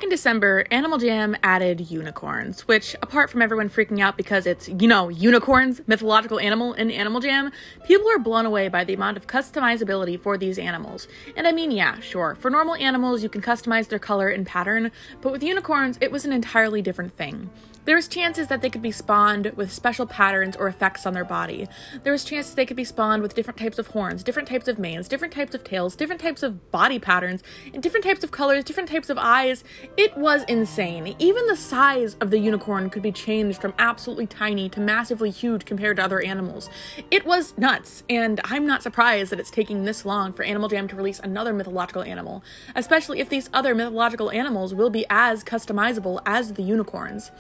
Back in December, Animal Jam added unicorns, which, apart from everyone freaking out because it's, unicorns, mythological animal in Animal Jam, people are blown away by the amount of customizability for these animals. And I mean, yeah, sure, for normal animals you can customize their color and pattern, but with unicorns it was an entirely different thing. There was chances that they could be spawned with special patterns or effects on their body. There was chances they could be spawned with different types of horns, different types of manes, different types of tails, different types of body patterns, and different types of colors, different types of eyes. It was insane. Even the size of the unicorn could be changed from absolutely tiny to massively huge compared to other animals. It was nuts, and I'm not surprised that it's taking this long for Animal Jam to release another mythological animal, especially if these other mythological animals will be as customizable as the unicorns.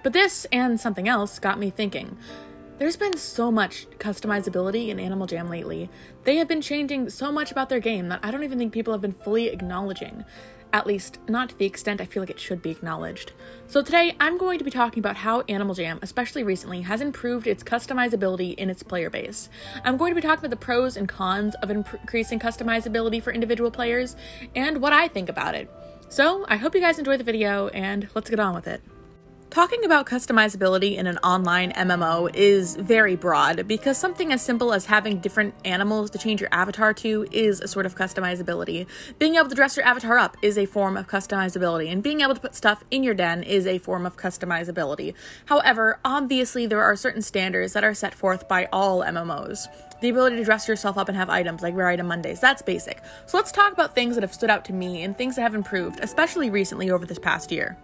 But this, and something else, got me thinking. There's been so much customizability in Animal Jam lately. They have been changing so much about their game that I don't even think people have been fully acknowledging. At least, not to the extent I feel like it should be acknowledged. So today, I'm going to be talking about how Animal Jam, especially recently, has improved its customizability in its player base. I'm going to be talking about the pros and cons of increasing customizability for individual players, and what I think about it. So, I hope you guys enjoy the video, and let's get on with it. Talking about customizability in an online MMO is very broad because something as simple as having different animals to change your avatar to is a sort of customizability. Being able to dress your avatar up is a form of customizability, and being able to put stuff in your den is a form of customizability. However, obviously there are certain standards that are set forth by all MMOs. The ability to dress yourself up and have items like Rare Item Mondays, that's basic. So let's talk about things that have stood out to me and things that have improved, especially recently over this past year.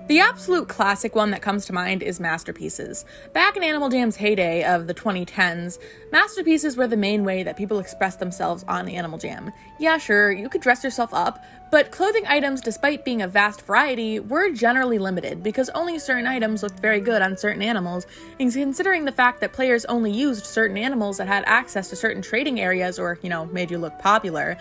The absolute classic one that comes to mind is masterpieces. Back in Animal Jam's heyday of the 2010s, masterpieces were the main way that people expressed themselves on Animal Jam. Yeah, sure, you could dress yourself up, but clothing items, despite being a vast variety, were generally limited because only certain items looked very good on certain animals, and considering the fact that players only used certain animals that had access to certain trading areas or, made you look popular,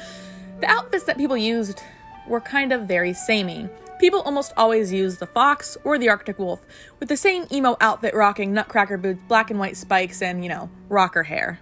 the outfits that people used were kind of very samey. People almost always use the fox or the Arctic wolf, with the same emo outfit rocking nutcracker boots, black and white spikes, and, rocker hair.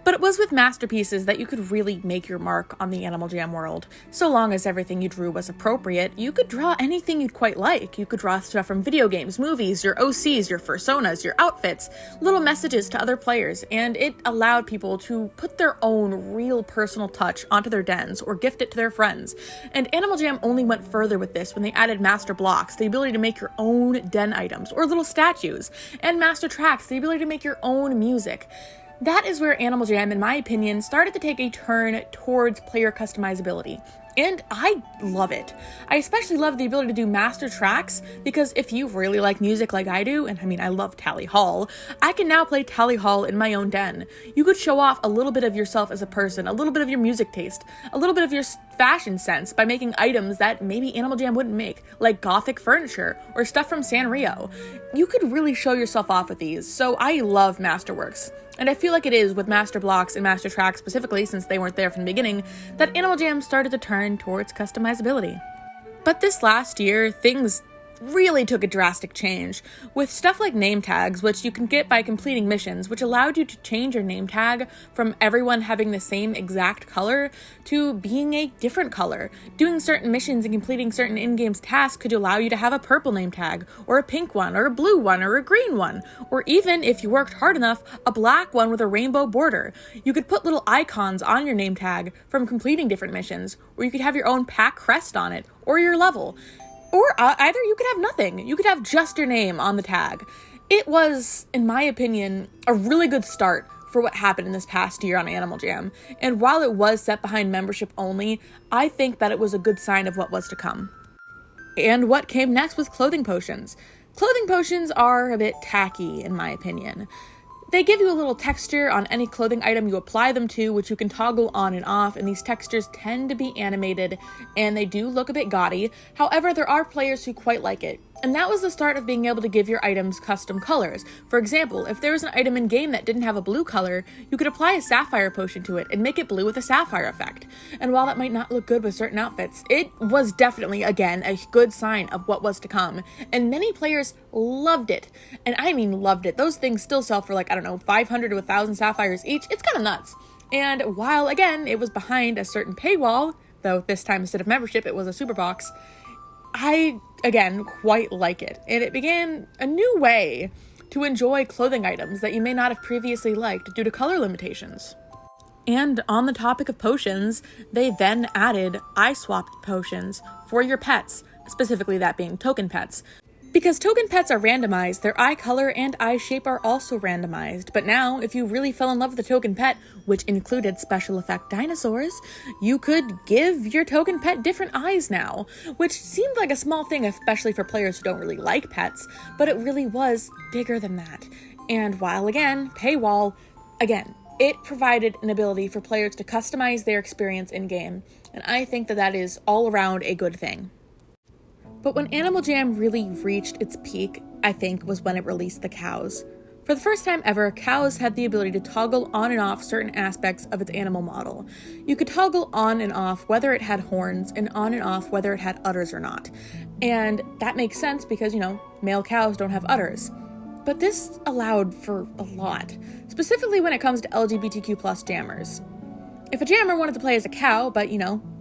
But it was with masterpieces that you could really make your mark on the Animal Jam world. So long as everything you drew was appropriate, you could draw anything you'd quite like. You could draw stuff from video games, movies, your OCs, your personas, your outfits, little messages to other players, and it allowed people to put their own real personal touch onto their dens or gift it to their friends. And Animal Jam only went further with this when they added master blocks, the ability to make your own den items or little statues, and master tracks, the ability to make your own music. That is where Animal Jam, in my opinion, started to take a turn towards player customizability. And I love it. I especially love the ability to do master tracks because if you really like music like I do, and I love Tally Hall, I can now play Tally Hall in my own den. You could show off a little bit of yourself as a person, a little bit of your music taste, a little bit of your fashion sense by making items that maybe Animal Jam wouldn't make, like gothic furniture or stuff from Sanrio. You could really show yourself off with these, so I love Masterworks. And I feel like it is with Master Blocks and Master Tracks specifically, since they weren't there from the beginning, that Animal Jam started to turn towards customizability. But this last year, things really took a drastic change, with stuff like name tags, which you can get by completing missions, which allowed you to change your name tag from everyone having the same exact color to being a different color. Doing certain missions and completing certain in-game tasks could allow you to have a purple name tag, or a pink one, or a blue one, or a green one, or even, if you worked hard enough, a black one with a rainbow border. You could put little icons on your name tag from completing different missions, or you could have your own pack crest on it, or your level. Or either you could have nothing. You could have just your name on the tag. It was, in my opinion, a really good start for what happened in this past year on Animal Jam. And while it was set behind membership only, I think that it was a good sign of what was to come. And what came next was clothing potions. Clothing potions are a bit tacky, in my opinion. They give you a little texture on any clothing item you apply them to, which you can toggle on and off, and these textures tend to be animated, and they do look a bit gaudy. However, there are players who quite like it. And that was the start of being able to give your items custom colors. For example, if there was an item in game that didn't have a blue color, you could apply a sapphire potion to it and make it blue with a sapphire effect. And while that might not look good with certain outfits, it was definitely, again, a good sign of what was to come. And many players loved it. And I mean loved it. Those things still sell for 500 to 1,000 sapphires each. It's kind of nuts. And while, again, it was behind a certain paywall, though this time instead of membership it was a super box, I, again, quite like it. And it began a new way to enjoy clothing items that you may not have previously liked due to color limitations. And on the topic of potions, they then added eye-swapped potions for your pets, specifically that being token pets. Because token pets are randomized, their eye color and eye shape are also randomized. But now, if you really fell in love with a token pet, which included special effect dinosaurs, you could give your token pet different eyes now, which seemed like a small thing, especially for players who don't really like pets, but it really was bigger than that. And while again, paywall, again, it provided an ability for players to customize their experience in-game, and I think that is all around a good thing. But when Animal Jam really reached its peak, I think, was when it released the cows. For the first time ever, cows had the ability to toggle on and off certain aspects of its animal model. You could toggle on and off whether it had horns, and on and off whether it had udders or not. And that makes sense because, male cows don't have udders. But this allowed for a lot, specifically when it comes to LGBTQ+ jammers. If a jammer wanted to play as a cow, but,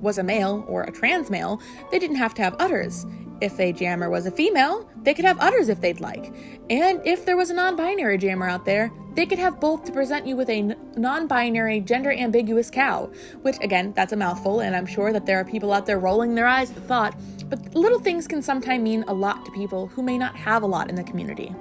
was a male or a trans male, they didn't have to have udders. If a jammer was a female, they could have udders if they'd like. And if there was a non-binary jammer out there, they could have both to present you with a non-binary, gender-ambiguous cow. Which, again, that's a mouthful, and I'm sure that there are people out there rolling their eyes at the thought, but little things can sometimes mean a lot to people who may not have a lot in the community.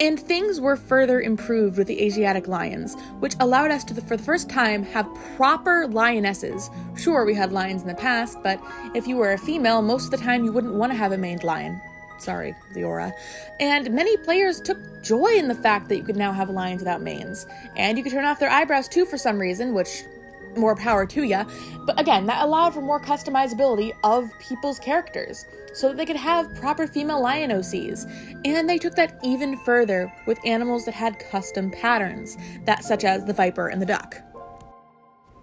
And things were further improved with the Asiatic lions, which allowed us to, for the first time, have proper lionesses. Sure, we had lions in the past, but if you were a female, most of the time you wouldn't want to have a maned lion. Sorry, Leora. And many players took joy in the fact that you could now have lions without manes. And you could turn off their eyebrows too for some reason, which, more power to ya. But again, that allowed for more customizability of people's characters, so that they could have proper female lion OCs. And they took that even further with animals that had custom patterns, such as the viper and the duck.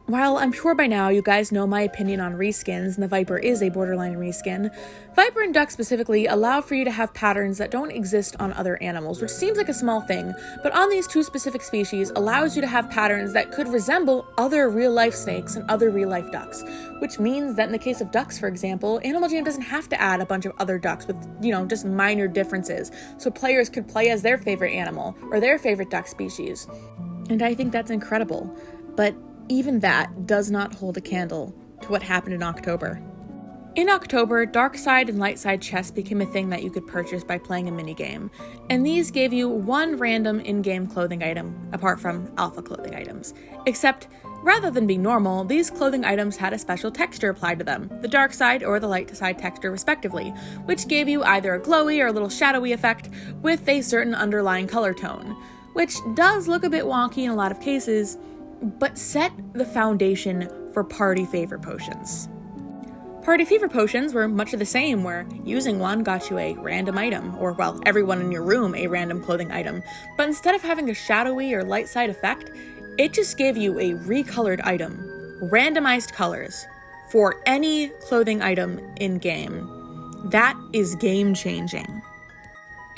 While I'm sure by now you guys know my opinion on reskins, and the viper is a borderline reskin, viper and duck specifically allow for you to have patterns that don't exist on other animals, which seems like a small thing, but on these two specific species allows you to have patterns that could resemble other real-life snakes and other real-life ducks, which means that in the case of ducks, for example, Animal Jam doesn't have to add a bunch of other ducks with, just minor differences, so players could play as their favorite animal or their favorite duck species. And I think that's incredible, but even that does not hold a candle to what happened in October. In October, dark side and light side chests became a thing that you could purchase by playing a minigame, and these gave you one random in-game clothing item, apart from alpha clothing items. Except, rather than being normal, these clothing items had a special texture applied to them, the dark side or the light side texture respectively, which gave you either a glowy or a little shadowy effect with a certain underlying color tone, which does look a bit wonky in a lot of cases, but set the foundation for party favor potions. Party favor potions were much of the same, where using one got you a random item, or everyone in your room a random clothing item, but instead of having a shadowy or light side effect, it just gave you a recolored item, randomized colors, for any clothing item in-game. That is game-changing.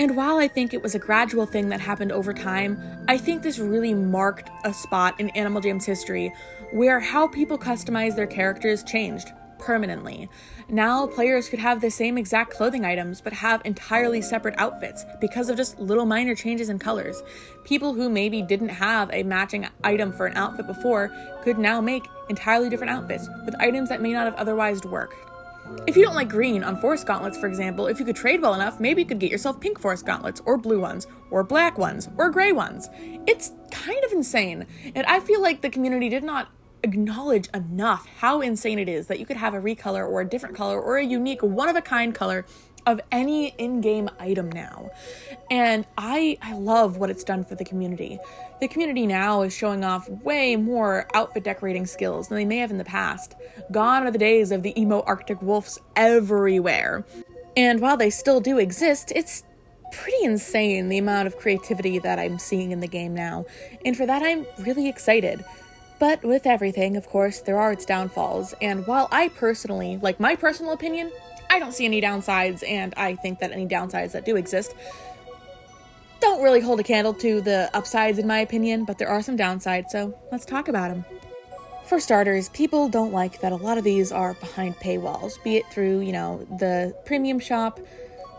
And while I think it was a gradual thing that happened over time, I think this really marked a spot in Animal Jam's history where how people customize their characters changed permanently. Now players could have the same exact clothing items but have entirely separate outfits because of just little minor changes in colors. People who maybe didn't have a matching item for an outfit before could now make entirely different outfits with items that may not have otherwise worked. If you don't like green on forest gauntlets, for example, if you could trade well enough, maybe you could get yourself pink forest gauntlets, or blue ones, or black ones, or gray ones. It's kind of insane, and I feel like the community did not acknowledge enough how insane it is that you could have a recolor or a different color or a unique one-of-a-kind color of any in-game item now. And I love what it's done for the community. The community now is showing off way more outfit decorating skills than they may have in the past. Gone are the days of the emo Arctic wolves everywhere. And while they still do exist, it's pretty insane the amount of creativity that I'm seeing in the game now. And for that, I'm really excited. But with everything, of course, there are its downfalls. And while I personally, like my personal opinion, I don't see any downsides, and I think that any downsides that do exist don't really hold a candle to the upsides in my opinion, but there are some downsides, so let's talk about them. For starters, people don't like that a lot of these are behind paywalls, be it through, the premium shop,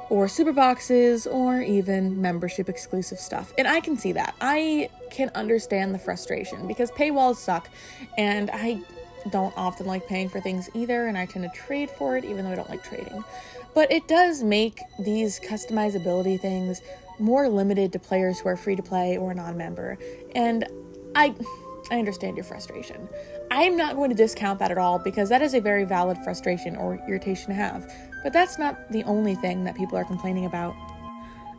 or super boxes, or even membership exclusive stuff. And I can see that. I can understand the frustration because paywalls suck, and I don't often like paying for things either, and I tend to trade for it even though I don't like trading. But it does make these customizability things more limited to players who are free to play or non-member. And I understand your frustration. I'm not going to discount that at all because that is a very valid frustration or irritation to have. But that's not the only thing that people are complaining about.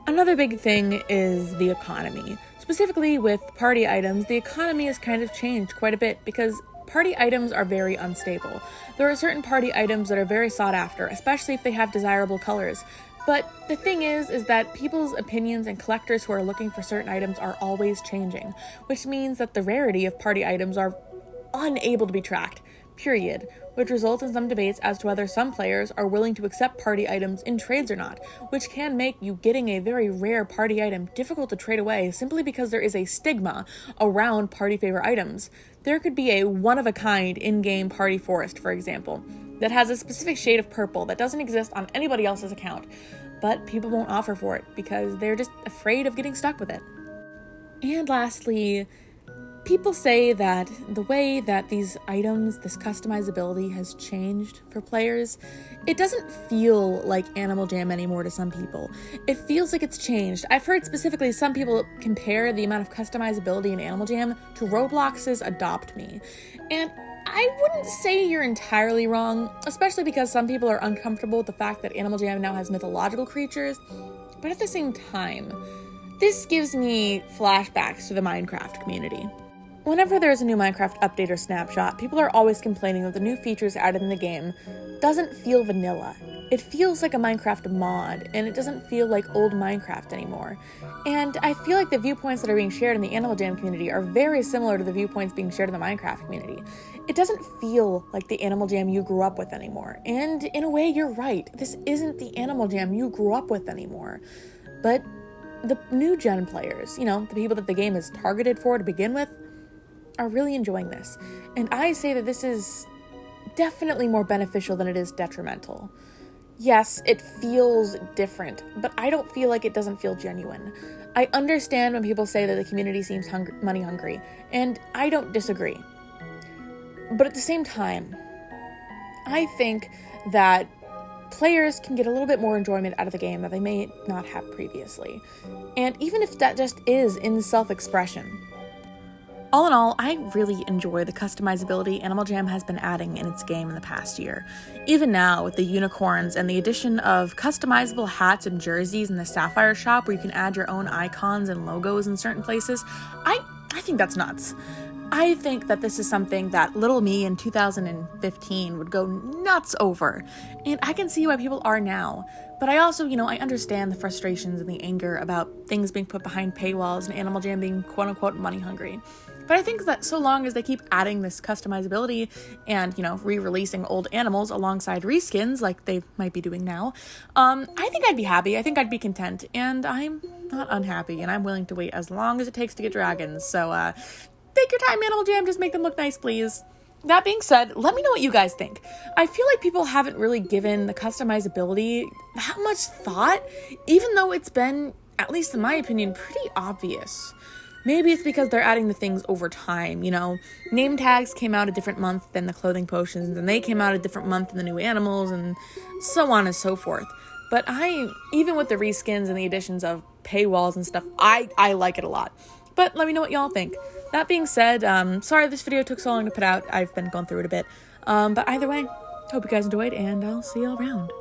Another big thing is the economy. Specifically with party items, the economy has kind of changed quite a bit because party items are very unstable. There are certain party items that are very sought after, especially if they have desirable colors. But the thing is that people's opinions and collectors who are looking for certain items are always changing, which means that the rarity of party items are unable to be tracked, period, which results in some debates as to whether some players are willing to accept party items in trades or not, which can make you getting a very rare party item difficult to trade away simply because there is a stigma around party favor items. There could be a one-of-a-kind in-game party forest, for example, that has a specific shade of purple that doesn't exist on anybody else's account, but people won't offer for it because they're just afraid of getting stuck with it. And lastly, people say that the way that these items, this customizability has changed for players, it doesn't feel like Animal Jam anymore to some people. It feels like it's changed. I've heard specifically some people compare the amount of customizability in Animal Jam to Roblox's Adopt Me. And I wouldn't say you're entirely wrong, especially because some people are uncomfortable with the fact that Animal Jam now has mythological creatures, but at the same time, this gives me flashbacks to the Minecraft community. Whenever there's a new Minecraft update or snapshot, people are always complaining that the new features added in the game doesn't feel vanilla. It feels like a Minecraft mod, and it doesn't feel like old Minecraft anymore. And I feel like the viewpoints that are being shared in the Animal Jam community are very similar to the viewpoints being shared in the Minecraft community. It doesn't feel like the Animal Jam you grew up with anymore. And in a way, you're right. This isn't the Animal Jam you grew up with anymore. But the new gen players, the people that the game is targeted for to begin with, are really enjoying this. And I say that this is definitely more beneficial than it is detrimental. Yes, it feels different, but I don't feel like it doesn't feel genuine. I understand when people say that the community seems money hungry, and I don't disagree. But at the same time, I think that players can get a little bit more enjoyment out of the game that they may not have previously. And even if that just is in self-expression. All in all, I really enjoy the customizability Animal Jam has been adding in its game in the past year. Even now, with the unicorns and the addition of customizable hats and jerseys in the Sapphire shop where you can add your own icons and logos in certain places, I think that's nuts. I think that this is something that little me in 2015 would go nuts over, and I can see why people are now. But I also, I understand the frustrations and the anger about things being put behind paywalls and Animal Jam being quote-unquote money hungry. But I think that so long as they keep adding this customizability and, re-releasing old animals alongside reskins like they might be doing now, I think I'd be happy. I think I'd be content, and I'm not unhappy, and I'm willing to wait as long as it takes to get dragons. So, take your time, Animal Jam. Just make them look nice, please. That being said, let me know what you guys think. I feel like people haven't really given the customizability that much thought, even though it's been, at least in my opinion, pretty obvious. Maybe it's because they're adding the things over time, Name tags came out a different month than the clothing potions, and they came out a different month than the new animals, and so on and so forth. But even with the reskins and the additions of paywalls and stuff, I like it a lot. But let me know what y'all think. That being said, sorry this video took so long to put out. I've been going through it a bit. But either way, hope you guys enjoyed, and I'll see y'all around.